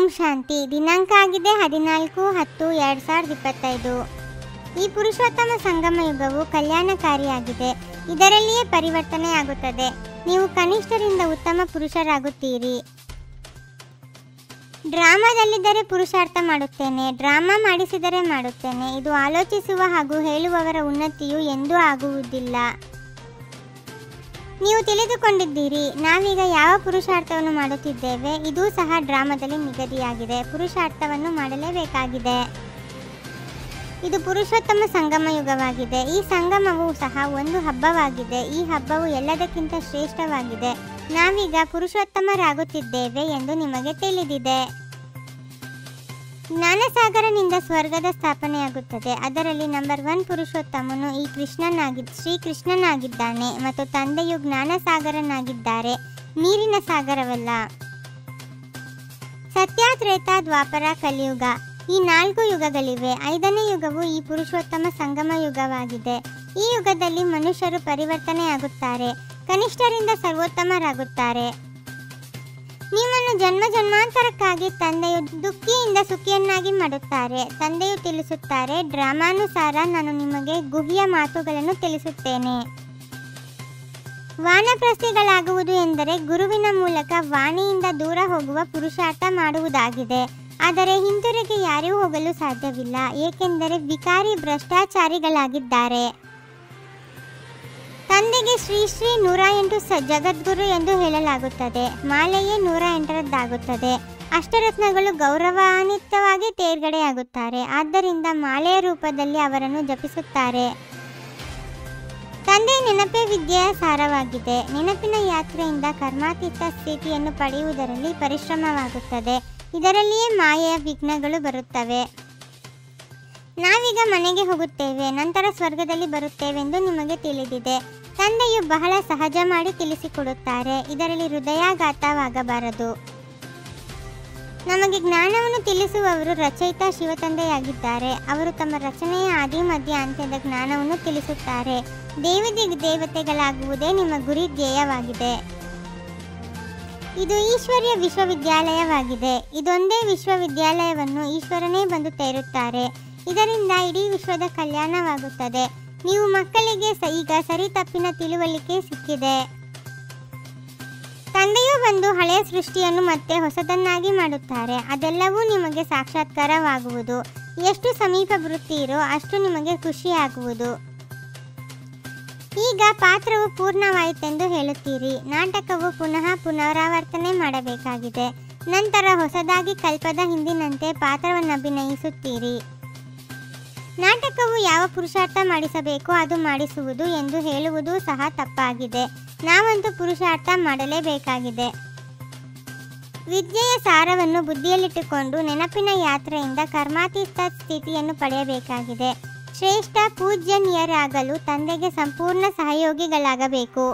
ಓಂ ಶಾಂತಿ. ದಿನಾಂಕ ಆಗಿದೆ 14/10/2025. ಈ ಪುರುಷೋತ್ತಮ ಸಂಗಮ ಯುಗವು ಕಲ್ಯಾಣಕಾರಿಯಾಗಿದೆ. ಇದರಲ್ಲಿಯೇ ಪರಿವರ್ತನೆ ಆಗುತ್ತದೆ. ನೀವು ಕನಿಷ್ಠರಿಂದ ಉತ್ತಮ ಪುರುಷರಾಗುತ್ತೀರಿ. ಡ್ರಾಮಾದಲ್ಲಿದ್ದರೆ ಪುರುಷಾರ್ಥ ಮಾಡುತ್ತೇನೆ, ಡ್ರಾಮಾ ಮಾಡಿಸಿದರೆ ಮಾಡುತ್ತೇನೆ. ಇದು ಆಲೋಚಿಸುವ ಹಾಗೂ ಹೇಳುವವರ ಉನ್ನತಿಯು ಎಂದೂ ಆಗುವುದಿಲ್ಲ. ನೀವು ತಿಳಿದುಕೊಂಡಿದ್ದೀರಿ, ನಾವೀಗ ಯಾವ ಪುರುಷಾರ್ಥವನ್ನು ಮಾಡುತ್ತಿದ್ದೇವೆ. ಇದೂ ಸಹ ಡ್ರಾಮಾದಲ್ಲಿ ನಿಗದಿಯಾಗಿದೆ. ಪುರುಷಾರ್ಥವನ್ನು ಮಾಡಲೇಬೇಕಾಗಿದೆ. ಇದು ಪುರುಷೋತ್ತಮ ಸಂಗಮ ಯುಗವಾಗಿದೆ. ಈ ಸಂಗಮವು ಸಹ ಒಂದು ಹಬ್ಬವಾಗಿದೆ. ಈ ಹಬ್ಬವು ಎಲ್ಲದಕ್ಕಿಂತ ಶ್ರೇಷ್ಠವಾಗಿದೆ. ನಾವೀಗ ಪುರುಷೋತ್ತಮರಾಗುತ್ತಿದ್ದೇವೆ ಎಂದು ನಿಮಗೆ ತಿಳಿದಿದೆ. ಜ್ಞಾನಸಾಗರನಿಂದ ಸ್ವರ್ಗದ ಸ್ಥಾಪನೆಯಾಗುತ್ತದೆ. ಅದರಲ್ಲಿ ನಂಬರ್ 1 ಪುರುಷೋತ್ತಮನು ಈ ಶ್ರೀಕೃಷ್ಣನಾಗಿದ್ದಾನೆ ಮತ್ತು ತಂದೆಯು ಜ್ಞಾನಸಾಗರನಾಗಿದ್ದಾರೆ, ನೀರಿನ ಸಾಗರವಲ್ಲ. ಸತ್ಯ, ತ್ರೇತ, ದ್ವಾಪರ, ಕಲಿಯುಗ ಈ 4 ಯುಗಗಳಿವೆ. 5ನೇ ಯುಗವು ಈ ಪುರುಷೋತ್ತಮ ಸಂಗಮ ಯುಗವಾಗಿದೆ. ಈ ಯುಗದಲ್ಲಿ ಮನುಷ್ಯರು ಪರಿವರ್ತನೆಯಾಗುತ್ತಾರೆ, ಕನಿಷ್ಠರಿಂದ ಸರ್ವೋತ್ತಮರಾಗುತ್ತಾರೆ. ನಿಮ್ಮನ್ನು ಜನ್ಮ ಜನ್ಮಾಂತರಕ್ಕಾಗಿ ತಂದೆಯು ದುಃಖಿಯಿಂದ ಸುಖಿಯನ್ನಾಗಿ ಮಾಡುತ್ತಾರೆ. ತಂದೆಯು ತಿಳಿಸುತ್ತಾರೆ, ಡ್ರಾಮಾನುಸಾರ ನಾನು ನಿಮಗೆ ಗುಹ್ಯ ಮಾತುಗಳನ್ನು ತಿಳಿಸುತ್ತೇನೆ. ವಾನಪ್ರಸ್ಥಿಗಳಾಗುವುದು ಎಂದರೆ ಗುರುವಿನ ಮೂಲಕ ವಾಣಿಯಿಂದ ದೂರ ಹೋಗುವ ಪುರುಷಾರ್ಥ ಮಾಡುವುದಾಗಿದೆ. ಆದರೆ ಹಿಂತಿರುಗಿ ಯಾರೂ ಹೋಗಲು ಸಾಧ್ಯವಿಲ್ಲ, ಏಕೆಂದರೆ ವಿಕಾರಿ ಭ್ರಷ್ಟಾಚಾರಿಗಳಾಗಿದ್ದಾರೆ. ತಂದೆಗೆ ಶ್ರೀ ಶ್ರೀ 108 ಜಗದ್ಗುರು ಎಂದು ಹೇಳಲಾಗುತ್ತದೆ. ಮಾಲೆಯೇ 108ರದ್ದಾಗುತ್ತದೆ. ಅಷ್ಟರತ್ನಗಳು ಗೌರವಾನ್ವಿತವಾಗಿ ತೇರ್ಗಡೆಯಾಗುತ್ತಾರೆ. ಆದ್ದರಿಂದ ಮಾಲೆಯ ರೂಪದಲ್ಲಿ ಅವರನ್ನು ಜಪಿಸುತ್ತಾರೆ. ತಂದೆ ನೆನಪೇ ವಿದ್ಯೆಯ ಸಾರವಾಗಿದೆ. ನೆನಪಿನ ಯಾತ್ರೆಯಿಂದ ಕರ್ಮಾತೀತ ಸ್ಥಿತಿಯನ್ನು ಪಡೆಯುವುದರಲ್ಲಿ ಪರಿಶ್ರಮವಾಗುತ್ತದೆ. ಇದರಲ್ಲಿಯೇ ಮಾಯೆಯ ವಿಘ್ನಗಳು ಬರುತ್ತವೆ. ನಾವೀಗ ಮನೆಗೆ ಹೋಗುತ್ತೇವೆ, ನಂತರ ಸ್ವರ್ಗದಲ್ಲಿ ಬರುತ್ತೇವೆಂದು ನಿಮಗೆ ತಿಳಿದಿದೆ. ತಂದೆಯು ಬಹಳ ಸಹಜ ಮಾಡಿ ತಿಳಿಸಿಕೊಡುತ್ತಾರೆ. ಇದರಲ್ಲಿ ಹೃದಯಾಘಾತವಾಗಬಾರದು. ನಮಗೆ ಜ್ಞಾನವನ್ನು ತಿಳಿಸುವವರು ರಚಯಿತ ಶಿವತಂದೆಯಾಗಿದ್ದಾರೆ. ಅವರು ತಮ್ಮ ರಚನೆಯ ಆದಿ ಮಧ್ಯ ಅಂತ್ಯದ ಜ್ಞಾನವನ್ನು ತಿಳಿಸುತ್ತಾರೆ. ದೇವತೆಗಳಾಗುವುದೇ ನಿಮ್ಮ ಗುರಿ ಧ್ಯೇಯವಾಗಿದೆ. ಇದು ಈಶ್ವರ್ಯ ವಿಶ್ವವಿದ್ಯಾಲಯವಾಗಿದೆ. ಇದೊಂದೇ ವಿಶ್ವವಿದ್ಯಾಲಯವನ್ನು ಈಶ್ವರನೇ ಬಂದು ತೇರುತ್ತಾರೆ. ಇದರಿಂದ ಇಡೀ ವಿಶ್ವದ ಕಲ್ಯಾಣವಾಗುತ್ತದೆ. ನೀವು ಮಕ್ಕಳಿಗೆ ಈಗ ಸರಿ ತಪ್ಪಿನ ತಿಳುವಳಿಕೆ ಸಿಕ್ಕಿದೆ. ತಂದೆಯೂ ಬಂದು ಹಳೆಯ ಸೃಷ್ಟಿಯನ್ನು ಮತ್ತೆ ಹೊಸದನ್ನಾಗಿ ಮಾಡುತ್ತಾರೆ. ಅದೆಲ್ಲವೂ ನಿಮಗೆ ಸಾಕ್ಷಾತ್ಕಾರವಾಗುವುದು. ಎಷ್ಟು ಸಮೀಪ ಬರುತ್ತೀರೋ ಅಷ್ಟು ನಿಮಗೆ ಖುಷಿಯಾಗುವುದು. ಈಗ ಪಾತ್ರವು ಪೂರ್ಣವಾಯಿತೆಂದು ಹೇಳುತ್ತೀರಿ. ನಾಟಕವು ಪುನಃ ಪುನರಾವರ್ತನೆ ಮಾಡಬೇಕಾಗಿದೆ. ನಂತರ ಹೊಸದಾಗಿ ಕಲ್ಪದ ಹಿಂದಿನಂತೆ ಪಾತ್ರವನ್ನು ಅಭಿನಯಿಸುತ್ತೀರಿ. ನಾಟಕವು ಯಾವ ಪುರುಷಾರ್ಥ ಮಾಡಿಸಬೇಕೋ ಅದು ಮಾಡಿಸುವುದು ಎಂದು ಹೇಳುವುದು ಸಹ ತಪ್ಪಾಗಿದೆ. ನಾವಂತೂ ಪುರುಷಾರ್ಥ ಮಾಡಲೇಬೇಕಾಗಿದೆ. ವಿದ್ಯೆಯ ಸಾರವನ್ನು ಬುದ್ಧಿಯಲ್ಲಿಟ್ಟುಕೊಂಡು ನೆನಪಿನ ಯಾತ್ರೆಯಿಂದ ಕರ್ಮಾತೀತ ಸ್ಥಿತಿಯನ್ನು ಪಡೆಯಬೇಕಾಗಿದೆ. ಶ್ರೇಷ್ಠ ಪೂಜ್ಯನೀಯರಾಗಲು ತಂದೆಗೆ ಸಂಪೂರ್ಣ ಸಹಯೋಗಿಗಳಾಗಬೇಕು.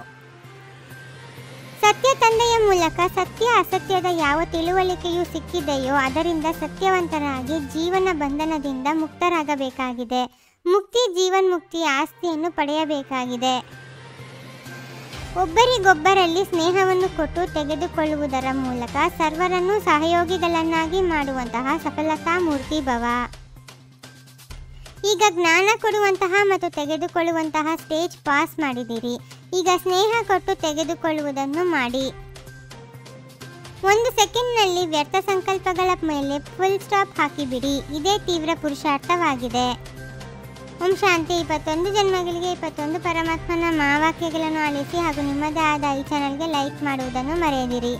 ಸತ್ಯ ತಂದೆಯ ಮೂಲಕ ಸತ್ಯ ಅಸತ್ಯದ ಯಾವ ತಿಳುವಳಿಕೆಯು ಸಿಕ್ಕಿದೆಯೋ ಅದರಿಂದ ಸತ್ಯವಂತರಾಗಿ ಜೀವನ ಬಂಧನದಿಂದ ಮುಕ್ತರಾಗಬೇಕಾಗಿದೆ. ಮುಕ್ತಿ ಜೀವನ್ಮುಕ್ತಿ ಆಸ್ತಿಯನ್ನು ಪಡೆಯಬೇಕಾಗಿದೆ. ಒಬ್ಬರಿಗೊಬ್ಬರಲ್ಲಿ ಸ್ನೇಹವನ್ನು ಕೊಟ್ಟು ತೆಗೆದುಕೊಳ್ಳುವುದರ ಮೂಲಕ ಸರ್ವರನ್ನು ಸಹಯೋಗಿಗಳನ್ನಾಗಿ ಮಾಡುವಂತಹ ಸಫಲತಾ ಮೂರ್ತಿ ಭವ. ಈಗ ಜ್ಞಾನ ಕೊಡುವಂತಹ ಮತ್ತು ತೆಗೆದುಕೊಳ್ಳುವಂತಹ ಸ್ಟೇಜ್ ಪಾಸ್ ಮಾಡಿದಿರಿ. ಈಗ ಸ್ನೇಹ ಕೊಟ್ಟು ತೆಗೆದುಕೊಳ್ಳುವುದನ್ನು ಮಾಡಿ. 1 ಸೆಕೆಂಡ್ನಲ್ಲಿ ವ್ಯರ್ಥ ಸಂಕಲ್ಪಗಳ ಮೇಲೆ ಫುಲ್ ಸ್ಟಾಪ್ ಹಾಕಿಬಿಡಿ. ಇದೇ ತೀವ್ರ ಪುರುಷಾರ್ಥವಾಗಿದೆ. ಓಂ ಶಾಂತಿ. 21 ಜನ್ಮಗಳಿಗೆ 21 ಪರಮಾತ್ಮನ ಮಹಾವಾಕ್ಯಗಳನ್ನು ಆಲಿಸಿ ಹಾಗೂ ನಿಮ್ಮದೇ ಆದ ಈ ಚಾನಲ್ಗೆ ಲೈಕ್ ಮಾಡುವುದನ್ನು ಮರೆಯದಿರಿ.